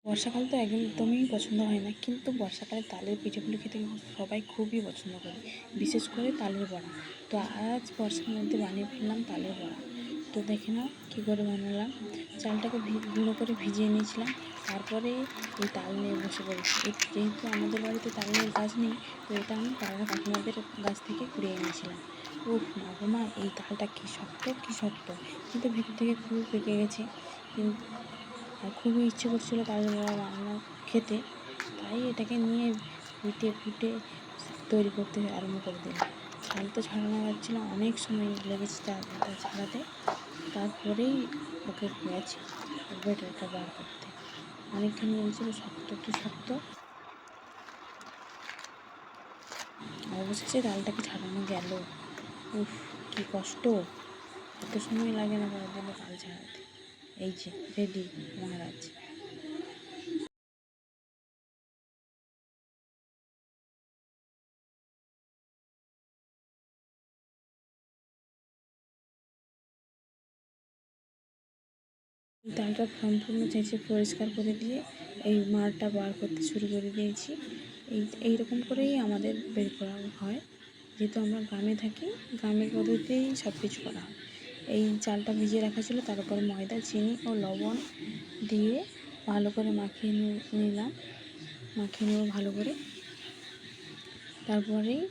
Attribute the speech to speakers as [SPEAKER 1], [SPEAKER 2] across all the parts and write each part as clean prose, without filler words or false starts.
[SPEAKER 1] বর্ষাকাল তো একদমই পছন্দ হয় না, কিন্তু বর্ষাকালে তালের পিঠেপুলি খেতে কিন্তু সবাই খুবই পছন্দ করে, বিশেষ করে তালের বড়া। তো আজ বর্ষার মধ্যে বানিয়ে ফেললাম তালের বড়া। তো দেখে নাও কী করে বানালাম। চালটাকে গুঁড়ো করে ভিজিয়ে নিয়েছিলাম, তারপরে এই তাল নিয়ে বসে পড়েছি। যেহেতু আমাদের বাড়িতে তালের গাছ নেই, তো এটা আমি পাড়ার কাকিমাদের গাছ থেকে কুড়িয়ে এনেছিলাম। উফ মা গো মা, এই তালটা কী শক্ত কী শক্ত, কিন্তু ভিতর থেকে খুবই পেকে গেছে। কিন্তু আর খুবই ইচ্ছে করছিলো তালের বড়া বানানো খেতে, তাই এটাকে নিয়ে ফুটে ফুটে তৈরি করতে আরম্ভ করে দিলাম। ছাল তো ছাড়ানো যাচ্ছিলো, অনেক সময় লেগেছে এটা ছাড়াতে। তারপরেই ওকে গেছে ব্যাটারটা বার করতে, অনেকখানি লেগেছিলো, শক্ত তো শক্ত। অবশেষে তালটাকে ছাড়ানো গেল। উফ কী কষ্ট, এত সময় লাগে না করার জন্য তাল ছাড়াতে। এই যে রেডি মহারাজ। তালটা সম্পূর্ণ চেঁচে পরিষ্কার করে দিয়ে এই মাড়টা বার করতে শুরু করে দিয়েছি। এইরকম করেই আমাদের বের করা হয়, যেহেতু আমরা গ্রামে থাকি, গ্রামের পদ্ধতিতেই সব কিছু করা হয়। এই চালটা ভিজিয়ে রাখা ছিল, তার উপর ময়দা, চিনি ও লবণ দিয়ে ভালো করে মাখিয়ে নিলাম। মাখিয়ে নেব ভালো করে। তারপরেই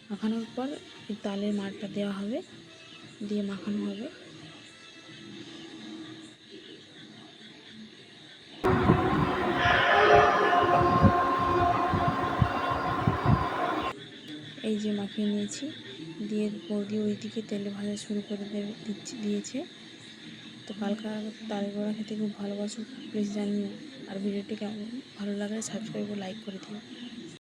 [SPEAKER 1] মাখানোর পর এই তালের মাড়টা দেওয়া হবে, দিয়ে মাখানো হবে। এই যে মাখিয়ে নিয়েছি, দিয়ে বৌদি ওইদিকে তেলে ভাজা শুরু করে দিয়েছে। তো কালকা তালের বড়া খেতে খুব ভালোবাসো, প্লিজ জানিও। আর ভিডিওটি কেমন ভালো লাগলে সাবস্ক্রাইব ও লাইক করে দিও।